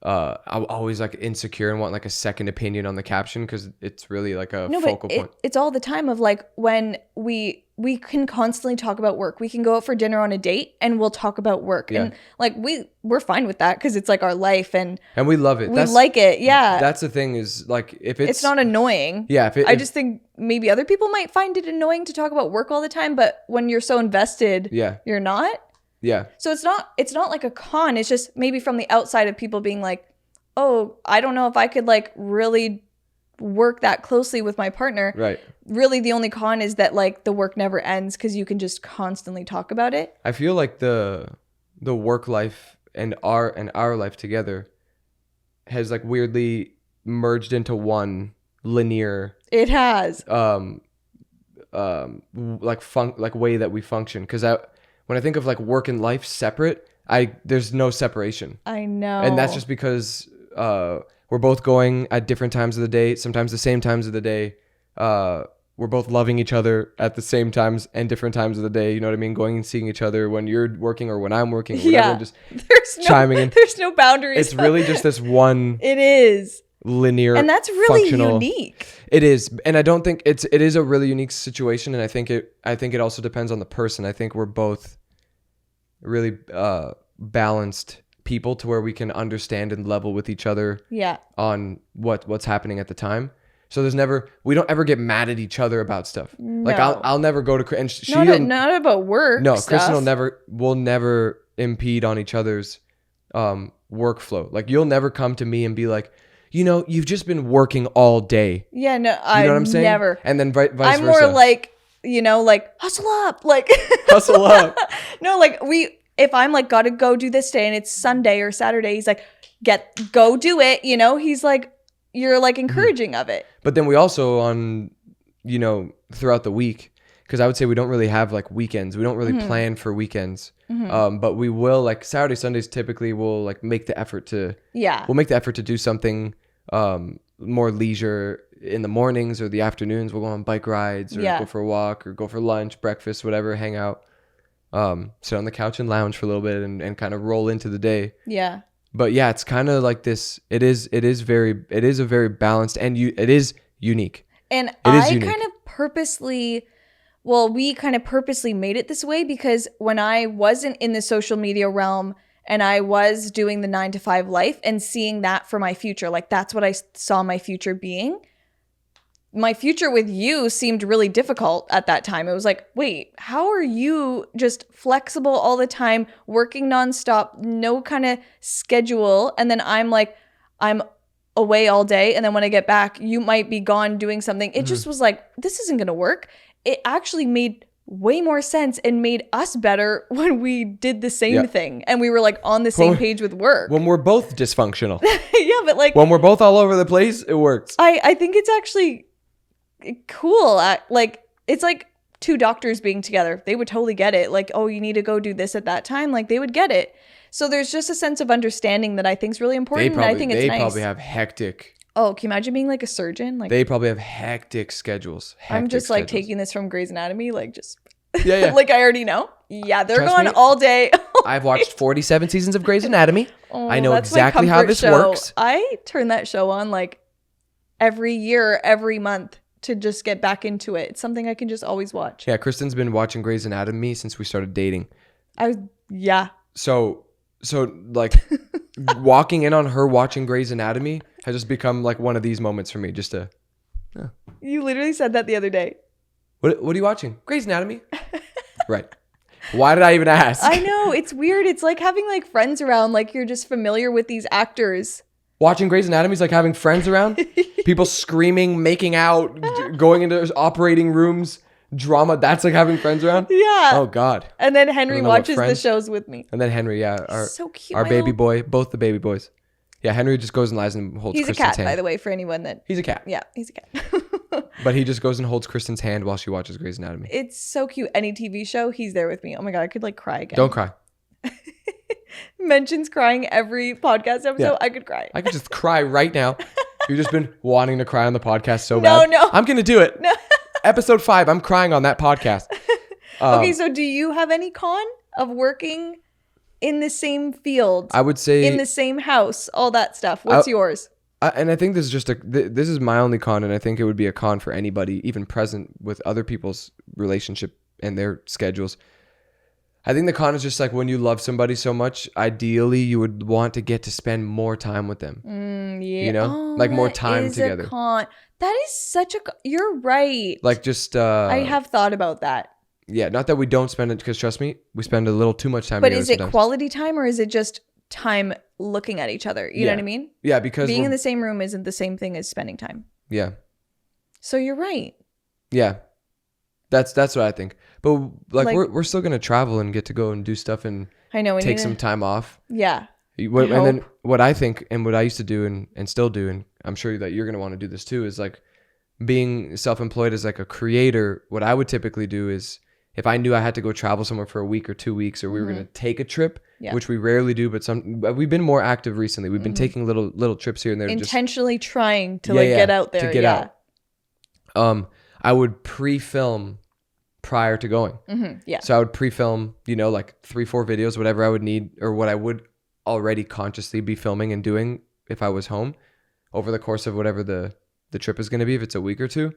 I'm always like insecure and want like a second opinion on the caption because it's really like a focal point. It's all the time of like when we can constantly talk about work. We can go out for dinner on a date and we'll talk about work. And like we're fine with that because it's like our life and we love it. We like it. Yeah. That's the thing is like if it's not annoying. Yeah. I just think maybe other people might find it annoying to talk about work all the time, but when you're so invested, you're not. Yeah. So it's not like a con. It's just maybe from the outside of people being like, oh, I don't know if I could like really work that closely with my partner. Right. Really the only con is that like the work never ends because you can just constantly talk about it. I feel like the work life and our life together has like weirdly merged into one linear. It has. Like way that we function, because when I think of like work and life separate, there's no separation. I know. And that's just because we're both going at different times of the day, sometimes the same times of the day. We're both loving each other at the same times and different times of the day. You know what I mean? Going and seeing each other when you're working or when I'm working. Or whatever, just chiming in. There's no boundaries. It's really just this one. It is. Linear, and that's really unique. It is, and I don't think it is a really unique situation. And I think it also depends on the person. I think we're both really balanced people to where we can understand and level with each other. Yeah. On what's happening at the time. So we don't ever get mad at each other about stuff. No. Like I'll never go to and not about work. No, stuff. Kristen will never impede on each other's workflow. Like you'll never come to me and be like, you've just been working all day. Yeah, no, you know what I'm saying? Never. And then vice versa. I'm more like, like hustle up, like hustle up. No, like if I'm like gotta go do this day and it's Sunday or Saturday, he's like, go do it. He's like, you're like encouraging of it. But then we also throughout the week, because I would say we don't really have like weekends. We don't really plan for weekends. But we will, like Saturday, Sundays, typically we'll like make the effort to, we'll make the effort to do something more leisure in the mornings or the afternoons. We'll go on bike rides or go for a walk or go for lunch, breakfast, whatever, hang out, sit on the couch and lounge for a little bit and kind of roll into the day. Yeah. But yeah, it's kind of like this. It is a very balanced and it is unique. And I kind of purposely, we kind of purposely made it this way because when I wasn't in the social media realm and I was doing the 9-to-5 life and seeing that for my future, like that's what I saw my future being. My future with you seemed really difficult at that time. It was like, wait, how are you just flexible all the time, working nonstop, no kind of schedule? And then I'm away all day. And then when I get back, you might be gone doing something. It just was like, this isn't going to work. It actually made way more sense and made us better when we did the same thing. And we were like on the same page with work. When we're both dysfunctional. Yeah, but like when we're both all over the place, it works. I think it's actually cool. Like it's like two doctors being together. They would totally get it. Like, oh, you need to go do this at that time. Like they would get it. So there's just a sense of understanding that I think is really important. And I think it's nice. They probably have hectic. Oh, can you imagine being like a surgeon? Like they probably have hectic schedules. I'm just like taking this from Grey's Anatomy, like just like I already know. Yeah, they're going all day. I've watched 47 seasons of Grey's Anatomy. I know exactly how this works. I turn that show on like every year, every month to just get back into it. It's something I can just always watch. Yeah, Kristen's been watching Grey's Anatomy since we started dating. So like walking in on her watching Grey's Anatomy has just become like one of these moments for me. Just to. You literally said that the other day. What are you watching? Grey's Anatomy. Right. Why did I even ask? I know, it's weird. It's like having like friends around. Like you're just familiar with these actors. Watching Grey's Anatomy is like having friends around. People screaming, making out, going into operating rooms, drama. That's like having friends around. Yeah. Oh God. And then Henry watches the shows with me. And then Henry, so cute. Our baby boy, both the baby boys. Yeah, Henry just goes and lies and holds Kristen's hand. He's a cat, by the way, for anyone that... He's a cat. Yeah, he's a cat. But he just goes and holds Kristen's hand while she watches Grey's Anatomy. It's so cute. Any TV show, he's there with me. Oh my God, I could like cry again. Don't cry. Mentions crying every podcast episode. Yeah. I could cry. I could just cry right now. You've just been wanting to cry on the podcast so bad. No. I'm going to do it. No. Episode 5, I'm crying on that podcast. Okay, so do you have any con of working in the same field? I would say in the same house, all that stuff. What's yours? And I think this is just this is my only con, and I think it would be a con for anybody, even present with other people's relationship and their schedules. I think the con is just like when you love somebody so much, ideally you would want to get to spend more time with them. Yeah. You know, like more time together. A con. That is such a. You're right. Like just. I have thought about that. Yeah, not that we don't spend it, because trust me, we spend a little too much time together. But is it quality time or is it just time looking at each other? You know what I mean? Yeah, because being in the same room isn't the same thing as spending time. Yeah. So you're right. Yeah. That's what I think. But like we're still gonna travel and get to go and do stuff and take some time off. Yeah. And then what I think and what I used to do and still do, and I'm sure that you're gonna want to do this too, is like being self-employed as like a creator. What I would typically do is, if I knew I had to go travel somewhere for a week or 2 weeks, or we were going to take a trip, which we rarely do, but we've been more active recently. We've been taking little trips here and there. Intentionally trying to get out there. To get out. I would pre-film prior to going. Yeah. So I would pre-film, like 3-4 videos, whatever I would need, or what I would already consciously be filming and doing if I was home over the course of whatever the trip is going to be, if it's a week or two.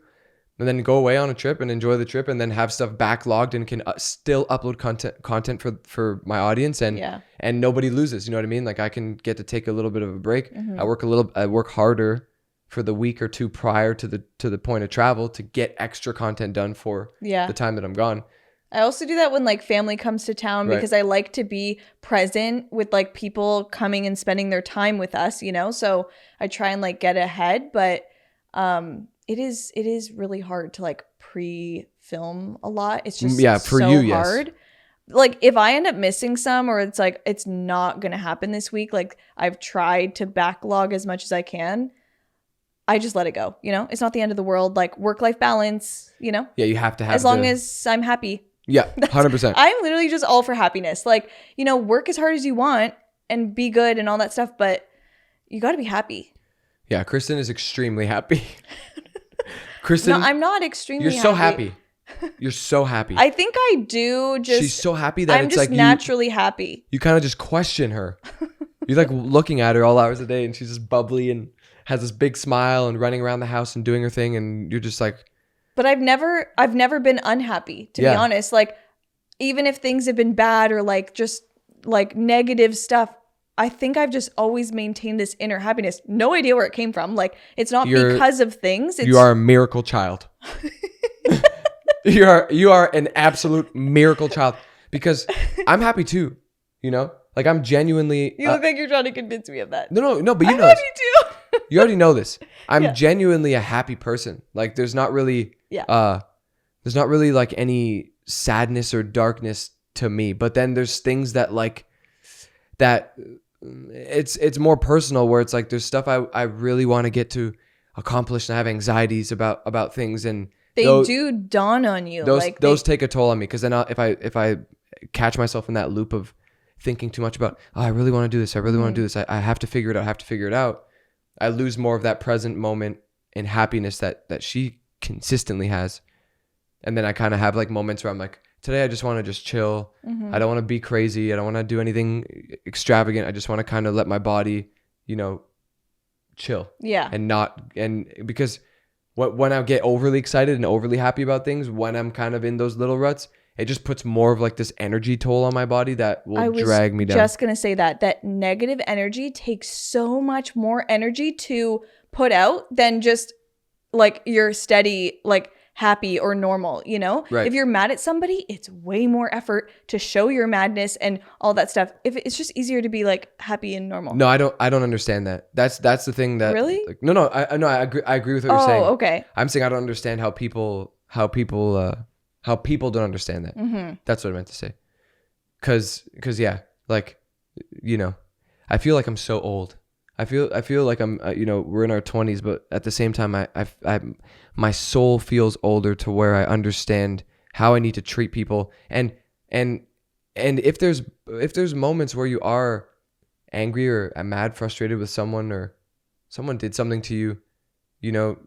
And then go away on a trip and enjoy the trip, and then have stuff backlogged and can still upload content for my audience, and nobody loses. You know what I mean? Like I can get to take a little bit of a break. I work harder for the week or two prior to the point of travel to get extra content done for the time that I'm gone. I also do that when like family comes to town, because I like to be present with like people coming and spending their time with us, so I try and like get ahead, but it is really hard to like pre-film a lot. It's just so hard. Yes. Like if I end up missing some, or it's like it's not gonna happen this week, like I've tried to backlog as much as I can. I just let it go. You know, it's not the end of the world. Like work-life balance, you know, Yeah, you have to have as long as I'm happy. Yeah, 100%. I'm literally just all for happiness. Like, you know, work as hard as you want and be good and all that stuff, but you got to be happy. Yeah, Kristen is extremely happy. Kristen, No, I'm not extremely you're so happy. You're so happy. I think I do just. She's so happy that I'm it's just like naturally happy. you kind of just question her. You're like looking at her all hours a day and she's just bubbly and has this big smile and running around the house and doing her thing. And you're just like, But I've never been unhappy, to be honest. Like, even if things have been bad or like just like negative stuff, I think I've just always maintained this inner happiness. No idea where it came from. Like, it's not because of things. You are a miracle child. You are an absolute miracle child, because I'm happy too. You know, like I'm genuinely. You look like you're trying to convince me of that. No, but you know. I'm happy too. You already know this. I'm genuinely a happy person. Like there's not really like any sadness or darkness to me. But then there's things that like that it's more personal, where it's like there's stuff I really want to get to accomplish, and I have anxieties about things, and they do dawn on you. Those take a toll on me, because then if I catch myself in that loop of thinking too much about, oh, I really want to do this, I really want to do this, I have to figure it out, I lose more of that present moment and happiness that she consistently has. And then I kind of have like moments where I'm like, today I just want to just chill. I don't want to be crazy. I don't want to do anything extravagant. I just want to kind of let my body, you know, chill. Yeah. And because when I get overly excited and overly happy about things, when I'm kind of in those little ruts, it just puts more of like this energy toll on my body that will drag me down. I was just going to say that negative energy takes so much more energy to put out than just like your steady, like happy or normal, you know? Right. If you're mad at somebody, it's way more effort to show your madness and all that stuff. If it's just easier to be like happy and normal. No, I don't understand that. That's the thing that really. Like, no, I agree with what you're saying. Oh, okay. I'm saying I don't understand how people don't understand that. That's what I meant to say. Cause yeah, like, you know, I feel like I'm so old. I feel like I'm, you know, we're in our 20s, but at the same time, my soul feels older, to where I understand how I need to treat people. And if there's moments where you are angry or mad, frustrated with someone, or someone did something to you, you know,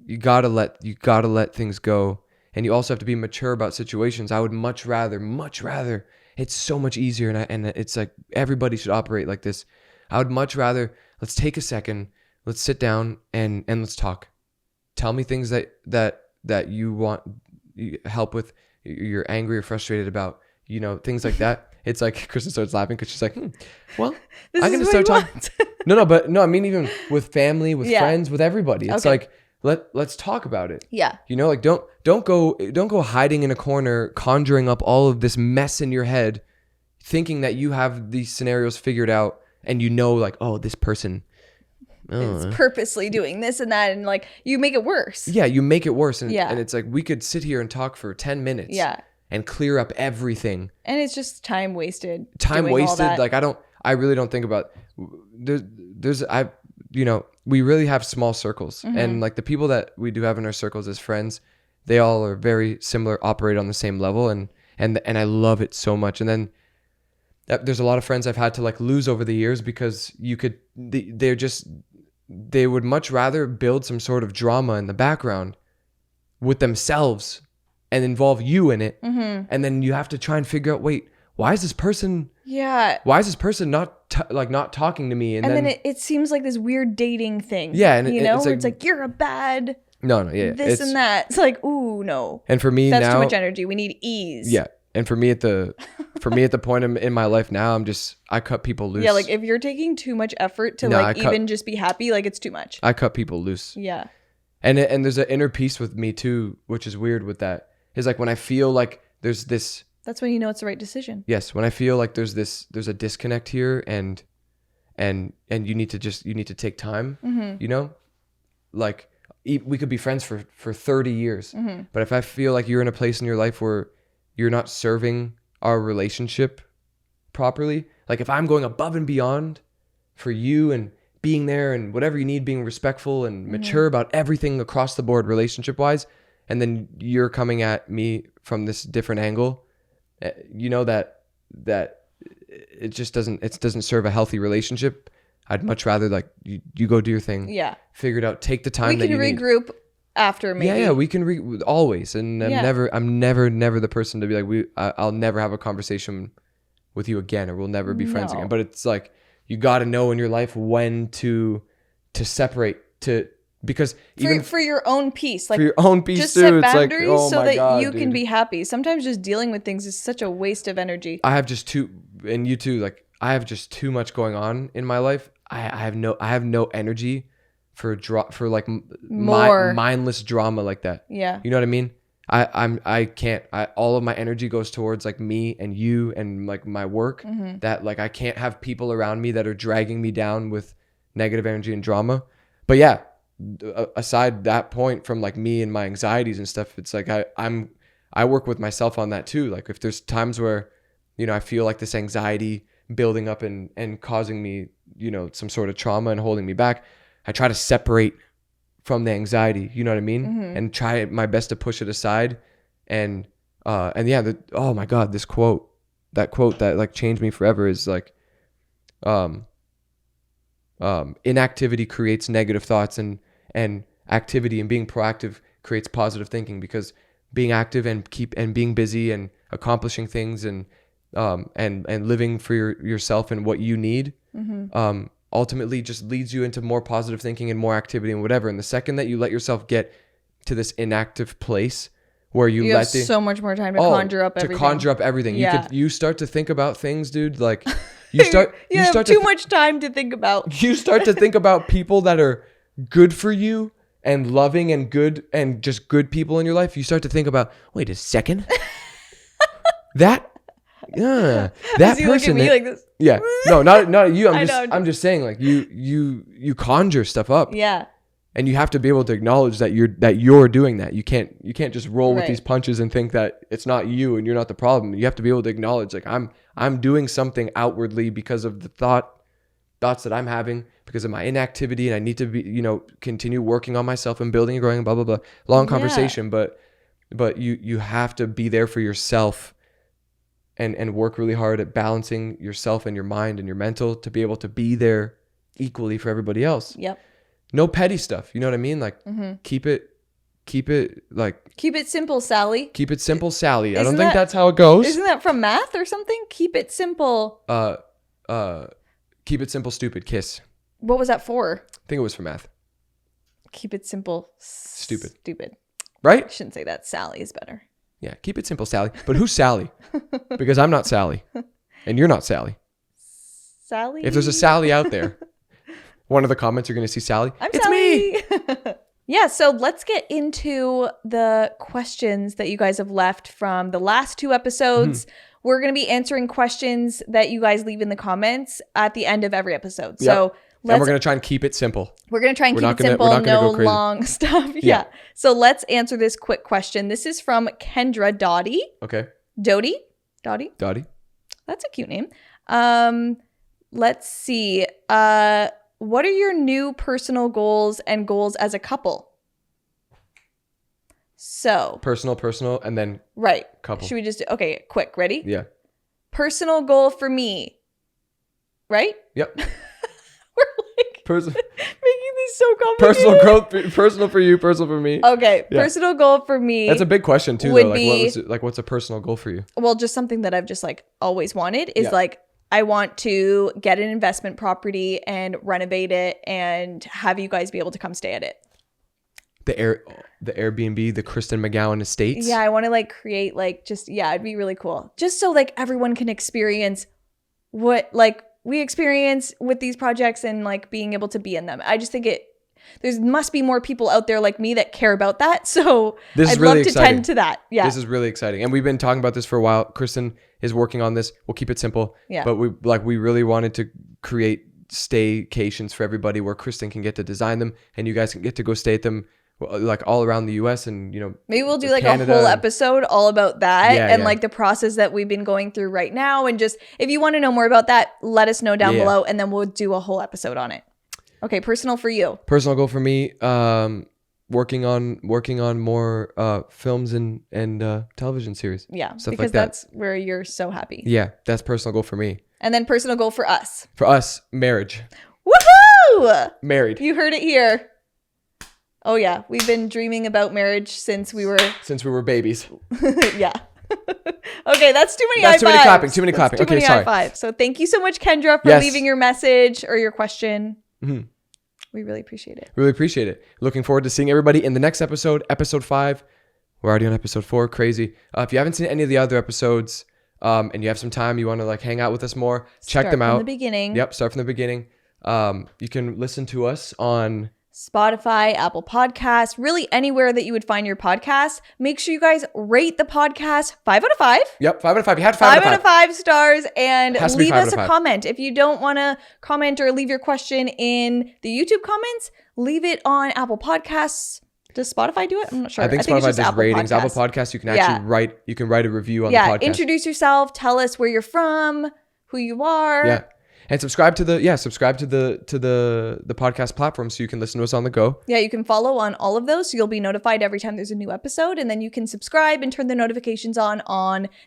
you gotta let things go. And you also have to be mature about situations. I would much rather, it's so much easier. And it's like, everybody should operate like this. I would much rather, let's take a second, let's sit down and let's talk. Tell me things that you want help with, you're angry or frustrated about, you know, things like that. It's like Kristen starts laughing because she's like, well, I'm going to start talking. No, I mean, even with family, with friends, with everybody. It's like, let's talk about it. Yeah. You know, like don't go hiding in a corner, conjuring up all of this mess in your head, thinking that you have these scenarios figured out, and you know, like, oh, this person is purposely doing this and that, and like you make it worse. Yeah, you make it worse, and it's like we could sit here and talk for 10 minutes. Yeah. And clear up everything. And it's just time wasted. Like I really don't think about you know, we really have small circles, and like the people that we do have in our circles as friends, they all are very similar, operate on the same level, and I love it so much. And then there's a lot of friends I've had to like lose over the years, because they would much rather build some sort of drama in the background with themselves and involve you in it. And then you have to try and figure out, wait, why is this person not talking to me? And then it seems like this weird dating thing. Yeah. And you know, it's like you're a bad this and that. It's like, ooh, no. And for me, that's now, too much energy. We need ease. Yeah. And for me at the point in my life now, I cut people loose. Yeah, like if you're taking too much effort to just be happy, like it's too much. I cut people loose. Yeah. And there's an inner peace with me too, which is weird with that. Is like when I feel like there's this. That's when you know it's the right decision. Yes, when I feel like there's a disconnect here, and you need to take time. You know, like we could be friends for 30 years, but if I feel like you're in a place in your life where you're not serving our relationship properly, like if I'm going above and beyond for you and being there and whatever you need, being respectful and mature about everything across the board, relationship wise. And then you're coming at me from this different angle. You know that it just doesn't serve a healthy relationship. I'd much rather like you go do your thing. Yeah. Figure it out. Take the time that you need. We can regroup after maybe. Yeah, we can always. And I'm never the person to be like I'll never have a conversation with you again, or we'll never be friends again. But it's like you got to know in your life when to separate, because even for your own peace, like for your own peace just too, set it's boundaries like, oh so my that God, you dude. can be happy. Sometimes just dealing with things is such a waste of energy. I have just and you too, like I have just too much going on in my life. I have no energy for like mindless drama like that. Yeah. You know what I mean? I can't. All of my energy goes towards like me and you and like my work. That like I can't have people around me that are dragging me down with negative energy and drama. But yeah, aside that point from like me and my anxieties and stuff, it's like I work with myself on that too. Like if there's times where, you know, I feel like this anxiety building up and causing me, you know, some sort of trauma and holding me back, I try to separate from the anxiety, you know what I mean? And try my best to push it aside. And yeah, oh my God, that quote that like changed me forever is like, inactivity creates negative thoughts, and activity and being proactive creates positive thinking, because being active and being busy and accomplishing things and living for yourself and what you need, ultimately just leads you into more positive thinking and more activity and whatever. And the second that you let yourself get to this inactive place where you have so much more time to conjure up everything. Yeah. You start to think about things, dude. Like you have too much time to think about. You start to think about people that are good for you and loving and good and just good people in your life. You start to think about, wait a second, that person. Look at me like this? Yeah, no, not you. I'm just saying, like you conjure stuff up. Yeah. And you have to be able to acknowledge that you're doing that. You can't just roll with these punches and think that it's not you and you're not the problem. You have to be able to acknowledge, like, I'm doing something outwardly because of the thoughts that I'm having, because of my inactivity, and I need to be, you know, continue working on myself and building and growing and blah blah blah. Long conversation, but you have to be there for yourself and work really hard at balancing yourself and your mind and your mental to be able to be there equally for everybody else. Yep. No petty stuff. You know what I mean? Like keep it simple, Sally. Keep it simple, Sally. I don't think that's how it goes. Isn't that from math or something? Keep it simple. Keep it simple, stupid, Kiss. What was that for? I think it was for math. Keep it simple, stupid. I Right? shouldn't say that. Sally is better. Yeah, keep it simple, Sally. But who's Sally? Because I'm not Sally. And you're not Sally. Sally? If there's a Sally out there, one of the comments you're going to see Sally. It's me. Yeah, so let's get into the questions that you guys have left from the last 2 episodes. We're going to be answering questions that you guys leave in the comments at the end of every episode. Yep. So and we're going to try and keep it simple. We're going to try and keep it simple, no long stuff. Yeah. So let's answer this quick question. This is from Kendra Dottie. Okay. Dottie. That's a cute name. Let's see. What are your new personal goals and goals as a couple? So personal, and then couple. Should we just okay, quick, ready? Yeah. Personal goal for me. Right? Yep. We're like making this so complicated. Personal growth, personal for you, personal for me. Okay, yeah. Personal goal for me. That's a big question too, though. Like, what's a personal goal for you? Well, just something that I've just like always wanted is like, I want to get an investment property and renovate it and have you guys be able to come stay at it. The Airbnb, the Kristen McGowan Estates. Yeah, I want to like create like just, it'd be really cool. Just so like everyone can experience what like we experience with these projects and like being able to be in them. I just think there must be more people out there like me that care about that. So I'd love to tend to that. Yeah. This is really exciting. And we've been talking about this for a while. Kristen is working on this. We'll keep it simple. Yeah. But we really wanted to create staycations for everybody where Kristen can get to design them and you guys can get to go stay at them like all around the US and, you know, maybe we'll do like Canada, a whole episode all about that and like the process that we've been going through right now. And just if you want to know more about that, let us know down below and then we'll do a whole episode on it. Okay, personal for you. Personal goal for me, working on more films and television series. Yeah, stuff because like that. that's where you're so happy. Yeah, that's personal goal for me. And then personal goal for us. For us, marriage. Woohoo! Married. You heard it here. Oh yeah, we've been dreaming about marriage since we were babies. yeah. Okay, that's too many That's high too many fives. clapping. Too many That's clapping. Too Okay, many sorry. high fives. So thank you so much, Kendra, for Yes. leaving your message or your question. Mm-hmm. We really appreciate it. Really appreciate it. Looking forward to seeing everybody in the next episode, episode 5. We're already on episode 4. Crazy. If you haven't seen any of the other episodes, and you have some time, you want to like hang out with us more, check them out. From the beginning. Yep, start from the beginning. You can listen to us on Spotify, Apple Podcasts, really anywhere that you would find your podcast. Make sure you guys rate the podcast 5 out of 5. Yep, 5 out of 5. You had 5 out of 5 stars, and Has to be leave 5 us out of a 5. comment. If you don't want to comment or leave your question in the YouTube comments, leave it on Apple Podcasts. Does Spotify do it? I'm not sure. I think it's Spotify just does Apple ratings. Podcasts. Apple Podcasts, you can actually write a review on the podcast. Introduce yourself. Tell us where you're from, who you are. Yeah. And subscribe to the podcast platform so you can listen to us on the go. Yeah, you can follow on all of those, so you'll be notified every time there's a new episode, and then you can subscribe and turn the notifications on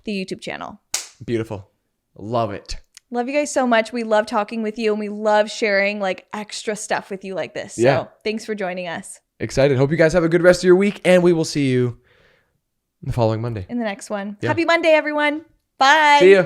the YouTube channel. Beautiful. Love it. Love you guys so much. We love talking with you, and we love sharing like extra stuff with you like this. Yeah. So thanks for joining us. Excited. Hope you guys have a good rest of your week, and we will see you the following Monday. In the next one. Yeah. Happy Monday, everyone. Bye. See ya.